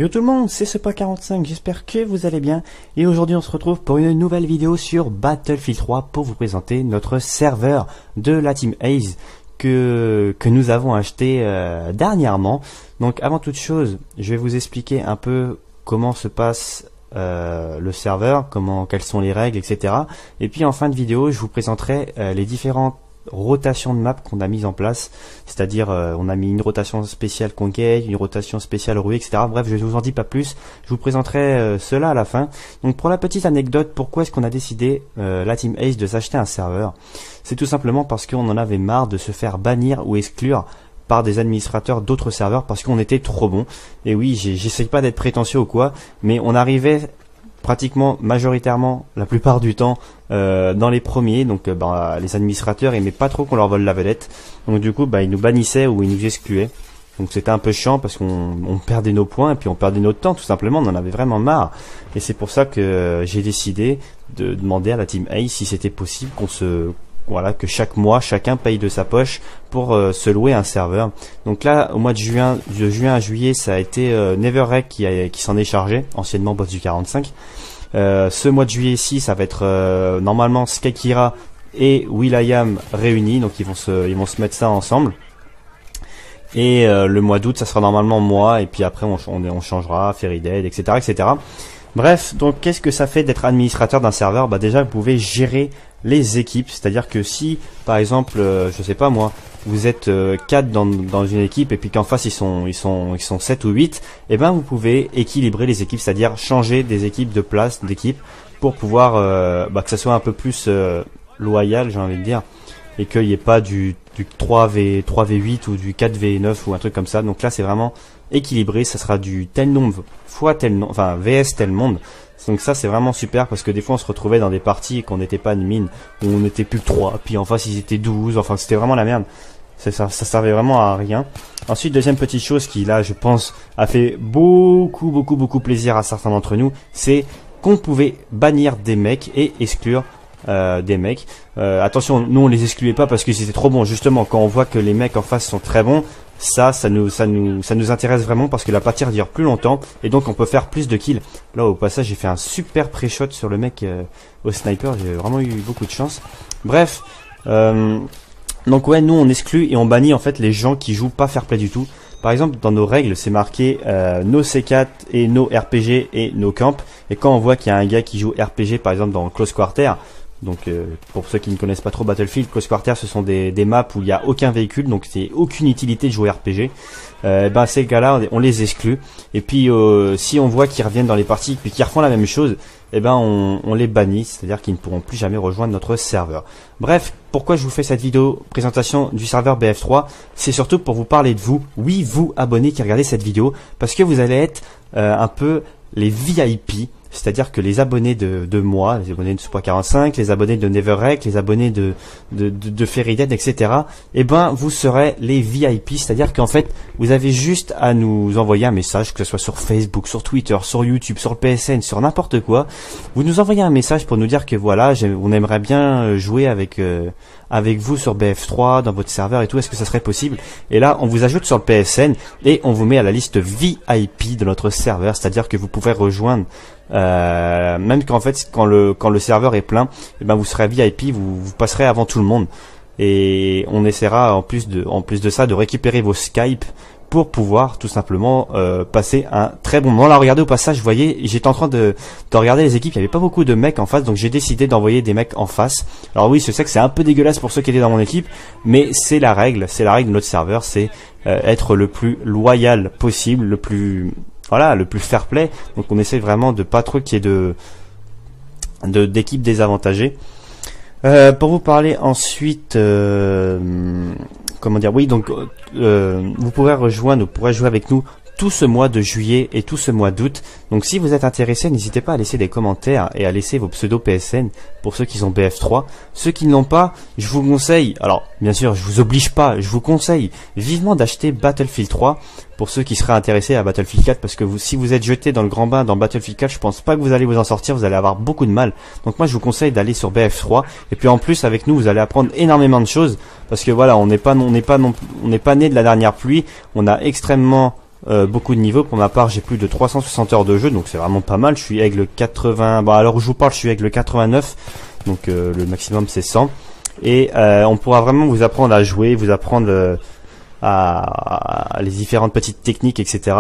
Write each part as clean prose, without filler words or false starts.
Yo tout le monde, c'est Sepa45, j'espère que vous allez bien et aujourd'hui on se retrouve pour une nouvelle vidéo sur Battlefield 3 pour vous présenter notre serveur de la Team Ace que nous avons acheté dernièrement. Donc avant toute chose, je vais vous expliquer un peu comment se passe le serveur, quelles sont les règles, etc. Et puis en fin de vidéo, je vous présenterai les différentes rotation de map qu'on a mise en place, c'est-à-dire on a mis une rotation spéciale Conquête, une rotation spéciale Rue, etc. Bref, je ne vous en dis pas plus, je vous présenterai cela à la fin. Donc pour la petite anecdote, pourquoi est-ce qu'on a décidé, la Team Ace, de s'acheter un serveur? C'est tout simplement parce qu'on en avait marre de se faire bannir ou exclure par des administrateurs d'autres serveurs parce qu'on était trop bon. Et oui, j'essaye pas d'être prétentieux ou quoi, mais on arrivait pratiquement majoritairement la plupart du temps dans les premiers, donc les administrateurs aimaient pas trop qu'on leur vole la vedette, donc du coup ils nous bannissaient ou ils nous excluaient, donc c'était un peu chiant parce qu'on perdait nos points et puis on perdait notre temps tout simplement, on en avait vraiment marre. Et c'est pour ça que j'ai décidé de demander à la Team Ace si c'était possible que chaque mois chacun paye de sa poche pour se louer un serveur. Donc là au mois de juin à juillet, ça a été Neverrec qui s'en est chargé, anciennement boss du 45. Ce mois de juillet-ci, ça va être normalement Skykira et will.i.am réunis, donc ils vont se mettre ça ensemble. Et le mois d'août, ça sera normalement moi, et puis après on changera Ferrydead, etc., etc. Bref, donc qu'est-ce que ça fait d'être administrateur d'un serveur? Déjà, vous pouvez gérer les équipes, c'est-à-dire que si, par exemple, je sais pas moi, vous êtes 4 dans une équipe et puis qu'en face ils sont 7 ou 8, et vous pouvez équilibrer les équipes, c'est-à-dire changer des équipes de place d'équipe pour pouvoir que ça soit un peu plus loyal, j'ai envie de dire, et qu'il n'y ait pas du 3v8 ou du 4v9 ou un truc comme ça. Donc là c'est vraiment équilibré, ça sera du tel nombre fois tel nombre, enfin vs tel monde. Donc ça c'est vraiment super parce que des fois on se retrouvait dans des parties qu'on n'était pas admin, où on n'était plus que 3, puis en face ils étaient 12, enfin c'était vraiment la merde. Ça servait vraiment à rien. Ensuite, deuxième petite chose qui là je pense a fait beaucoup plaisir à certains d'entre nous, c'est qu'on pouvait bannir des mecs et exclure des mecs. Attention, nous on les excluait pas parce qu'ils étaient trop bons. Justement, quand on voit que les mecs en face sont très bons, ça nous intéresse vraiment parce que la partie dure plus longtemps et donc on peut faire plus de kills. Là au passage j'ai fait un super pré-shot sur le mec au sniper, j'ai vraiment eu beaucoup de chance. Bref, donc ouais, nous on exclut et on bannit en fait les gens qui jouent pas fair play du tout. Par exemple dans nos règles c'est marqué no C4 et no RPG et no camp, et quand on voit qu'il y a un gars qui joue RPG par exemple dans Close Quarter, donc pour ceux qui ne connaissent pas trop Battlefield, Close Quarter ce sont des maps où il n'y a aucun véhicule, donc c'est aucune utilité de jouer RPG. Ces gars-là on les exclut, et puis si on voit qu'ils reviennent dans les parties puis qu'ils refont la même chose, on les bannit, c'est-à-dire qu'ils ne pourront plus jamais rejoindre notre serveur. Bref, pourquoi je vous fais cette vidéo présentation du serveur BF3? C'est surtout pour vous parler de vous, oui vous abonnés qui regardez cette vidéo, parce que vous allez être un peu les VIP. C'est-à-dire que les abonnés de moi, les abonnés de Sepa45, les abonnés de Neverrec, les abonnés de Ferrydead, etc. Vous serez les VIP. C'est-à-dire qu'en fait, vous avez juste à nous envoyer un message, que ce soit sur Facebook, sur Twitter, sur YouTube, sur le PSN, sur n'importe quoi. Vous nous envoyez un message pour nous dire que voilà, on aimerait bien jouer avec vous sur BF3, dans votre serveur et tout. Est-ce que ça serait possible? Et là, on vous ajoute sur le PSN et on vous met à la liste VIP de notre serveur. C'est-à-dire que vous pouvez rejoindre même quand le serveur est plein, vous serez VIP, vous passerez avant tout le monde, et on essaiera en plus de ça de récupérer vos Skype pour pouvoir tout simplement passer un très bon moment. Là regardez au passage, vous voyez, j'étais en train de regarder les équipes, il n'y avait pas beaucoup de mecs en face, donc j'ai décidé d'envoyer des mecs en face. Alors oui, je sais que c'est un peu dégueulasse pour ceux qui étaient dans mon équipe, mais c'est la règle de notre serveur, c'est être le plus loyal possible, le plus fair play. Donc on essaie vraiment de pas trop qu'il y ait d'équipes désavantagées. Pour vous parler ensuite, vous pourrez jouer avec nous tout ce mois de juillet et tout ce mois d'août. Donc si vous êtes intéressé, n'hésitez pas à laisser des commentaires et à laisser vos pseudos PSN pour ceux qui ont BF3. Ceux qui ne l'ont pas, je vous conseille, alors bien sûr je vous oblige pas, je vous conseille vivement d'acheter Battlefield 3 pour ceux qui seraient intéressés à Battlefield 4, parce que si vous êtes jeté dans le grand bain dans Battlefield 4, je pense pas que vous allez vous en sortir, vous allez avoir beaucoup de mal. Donc moi je vous conseille d'aller sur BF3, et puis en plus avec nous vous allez apprendre énormément de choses, parce que voilà, on n'est pas né de la dernière pluie, on a extrêmement beaucoup de niveaux. Pour ma part, j'ai plus de 360 heures de jeu, donc c'est vraiment pas mal. Je suis aigle 80, bah alors où je vous parle, je suis aigle 89, donc le maximum c'est 100. Et on pourra vraiment vous apprendre à jouer, vous apprendre à les différentes petites techniques, etc.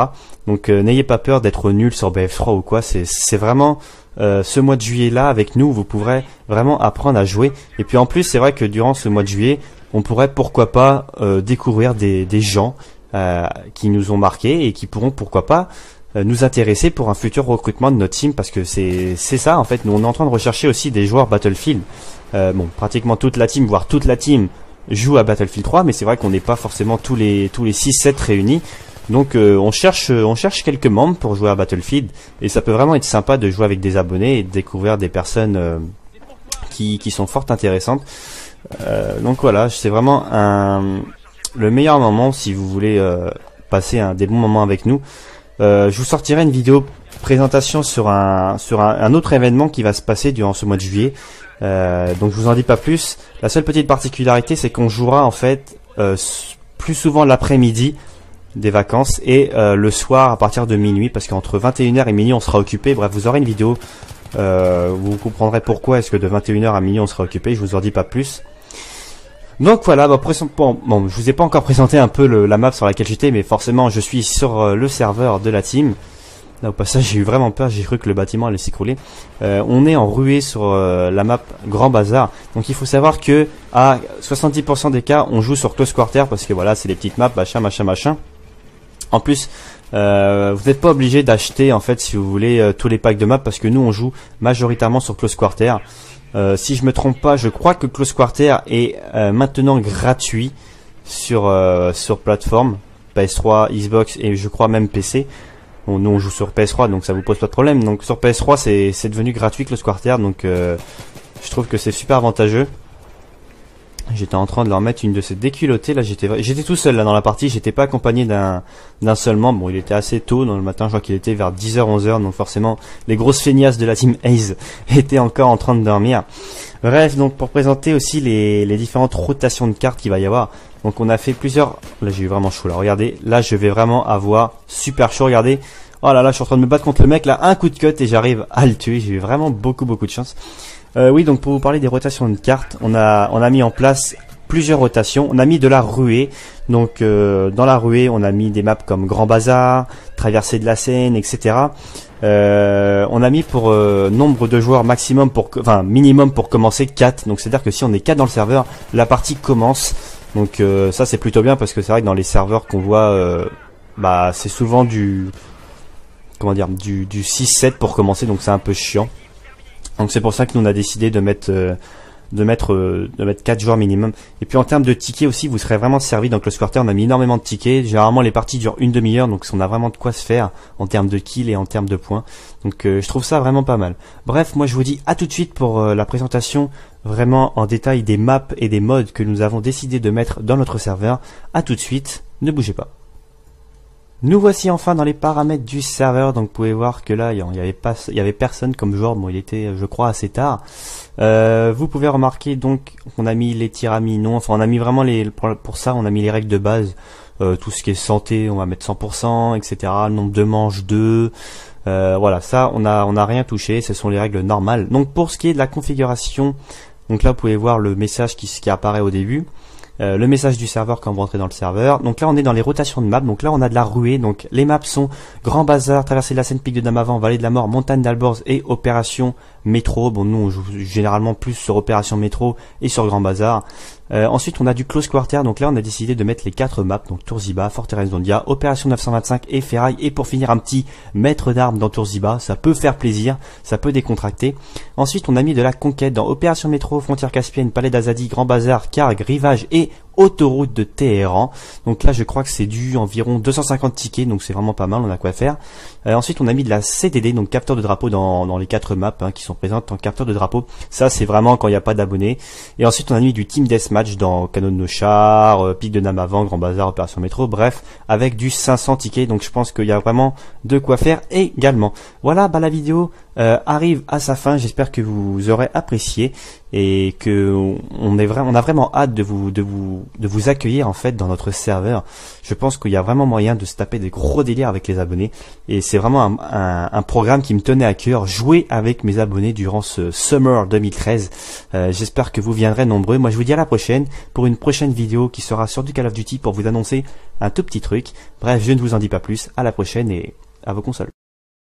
Donc n'ayez pas peur d'être nul sur BF3 ou quoi. C'est vraiment ce mois de juillet là avec nous, vous pourrez vraiment apprendre à jouer. Et puis en plus, c'est vrai que durant ce mois de juillet, on pourrait pourquoi pas découvrir des gens qui nous ont marqué et qui pourront pourquoi pas nous intéresser pour un futur recrutement de notre team, parce que c'est ça en fait. Nous on est en train de rechercher aussi des joueurs Battlefield. Bon, pratiquement toute la team, voire toute la team joue à Battlefield 3, mais c'est vrai qu'on n'est pas forcément tous les 6-7 réunis. Donc on cherche quelques membres pour jouer à Battlefield, et ça peut vraiment être sympa de jouer avec des abonnés et de découvrir des personnes qui sont fort intéressantes. Donc voilà, c'est vraiment le meilleur moment si vous voulez passer des bons moments avec nous. Je vous sortirai une vidéo présentation sur un autre événement qui va se passer durant ce mois de juillet. Donc je vous en dis pas plus. La seule petite particularité, c'est qu'on jouera en fait plus souvent l'après-midi des vacances et le soir à partir de minuit, parce qu'entre 21h et minuit on sera occupé. Bref, vous aurez une vidéo, vous comprendrez pourquoi est-ce que de 21h à minuit on sera occupé. Je vous en dis pas plus. Donc voilà, bon, je vous ai pas encore présenté un peu la map sur laquelle j'étais, mais forcément je suis sur le serveur de la team. Là au passage j'ai eu vraiment peur, j'ai cru que le bâtiment allait s'écrouler. On est en ruée sur la map Grand Bazar. Donc il faut savoir que à 70% des cas on joue sur Close Quarter, parce que voilà, c'est les petites maps, machin. En plus vous n'êtes pas obligé d'acheter en fait si vous voulez tous les packs de maps, parce que nous on joue majoritairement sur Close Quarter. Si je me trompe pas, je crois que Close Quarter est maintenant gratuit sur plateforme PS3, Xbox et je crois même PC. Bon, nous on joue sur PS3, donc ça vous pose pas de problème. Donc sur PS3 c'est devenu gratuit Close Quarter, donc je trouve que c'est super avantageux. J'étais en train de leur mettre une de ces déculottées là, j'étais tout seul là dans la partie, j'étais pas accompagné d'un seul membre. Bon, il était assez tôt dans le matin, je crois qu'il était vers 10h 11h, donc forcément les grosses feignasses de la team Ace étaient encore en train de dormir. Bref, donc pour présenter aussi les différentes rotations de cartes qu'il va y avoir. Donc on a fait plusieurs, là j'ai eu vraiment chaud là, regardez, là je vais vraiment avoir super chaud, regardez. Oh là là, je suis en train de me battre contre le mec là, un coup de cut et j'arrive à le tuer, j'ai eu vraiment beaucoup de chance. Oui, donc pour vous parler des rotations de cartes, on a mis en place plusieurs rotations. On a mis de la ruée, donc dans la ruée on a mis des maps comme Grand Bazar, Traversée de la Seine, etc. On a mis pour nombre de joueurs minimum pour commencer 4. Donc c'est à dire que si on est 4 dans le serveur, la partie commence. Donc ça c'est plutôt bien, parce que c'est vrai que dans les serveurs qu'on voit, c'est souvent du 6-7 pour commencer, donc c'est un peu chiant. Donc c'est pour ça que nous on a décidé de mettre 4 joueurs minimum. Et puis en termes de tickets aussi, vous serez vraiment servi dans Close Quarter. On a mis énormément de tickets. Généralement les parties durent une demi-heure, donc on a vraiment de quoi se faire en termes de kills et en termes de points. Donc je trouve ça vraiment pas mal. Bref, moi je vous dis à tout de suite pour la présentation vraiment en détail des maps et des mods que nous avons décidé de mettre dans notre serveur. À tout de suite, ne bougez pas. Nous voici enfin dans les paramètres du serveur. Donc vous pouvez voir que là il y avait personne comme joueur. Bon, il était je crois assez tard. Vous pouvez remarquer donc qu'on a mis les tirs à mi non, enfin on a mis vraiment pour ça on a mis les règles de base. Tout ce qui est santé on va mettre 100%, etc. Le nombre de manches 2. Voilà, ça on a rien touché, ce sont les règles normales. Donc pour ce qui est de la configuration, donc là vous pouvez voir le message qui apparaît au début. Le message du serveur quand vous rentrez dans le serveur. Donc là on est dans les rotations de maps. Donc là on a de la ruée. Donc les maps sont Grand Bazar, Traversée de la Seine, Pic de Damavant, Vallée de la Mort, Montagne d'Alborz et Opération Métro. Bon, nous on joue généralement plus sur Opération Métro et sur Grand Bazar. Ensuite on a du Close Quarter. Donc là on a décidé de mettre les 4 maps. Donc Tourziba, Forteresse d'Ondia, Opération 925 et Ferraille. Et pour finir un petit maître d'armes dans Tourziba. Ça peut faire plaisir, ça peut décontracter. Ensuite on a mis de la conquête dans Opération Métro, Frontière Caspienne, Palais d'Azadi, Grand Bazar, Cargue, Rivage et Autoroute de Téhéran. Donc là je crois que c'est du environ 250 tickets, donc c'est vraiment pas mal, on a quoi faire. Ensuite on a mis de la CDD, donc capteur de drapeau dans les 4 maps qui sont présentes en capteur de drapeau. Ça c'est vraiment quand il n'y a pas d'abonnés. Et ensuite on a mis du Team Deathmatch dans Canon de nos chars, Pic de Damavant, Grand Bazar, Opération Métro, bref, avec du 500 tickets. Donc je pense qu'il y a vraiment de quoi faire également. Voilà, la vidéo arrive à sa fin. J'espère que vous aurez apprécié et que on a vraiment hâte de vous accueillir en fait dans notre serveur. Je pense qu'il y a vraiment moyen de se taper des gros délires avec les abonnés et c'est vraiment un programme qui me tenait à cœur, jouer avec mes abonnés durant ce Summer 2013. J'espère que vous viendrez nombreux. Moi je vous dis à la prochaine pour une prochaine vidéo qui sera sur du Call of Duty pour vous annoncer un tout petit truc. Bref, je ne vous en dis pas plus. À la prochaine et à vos consoles.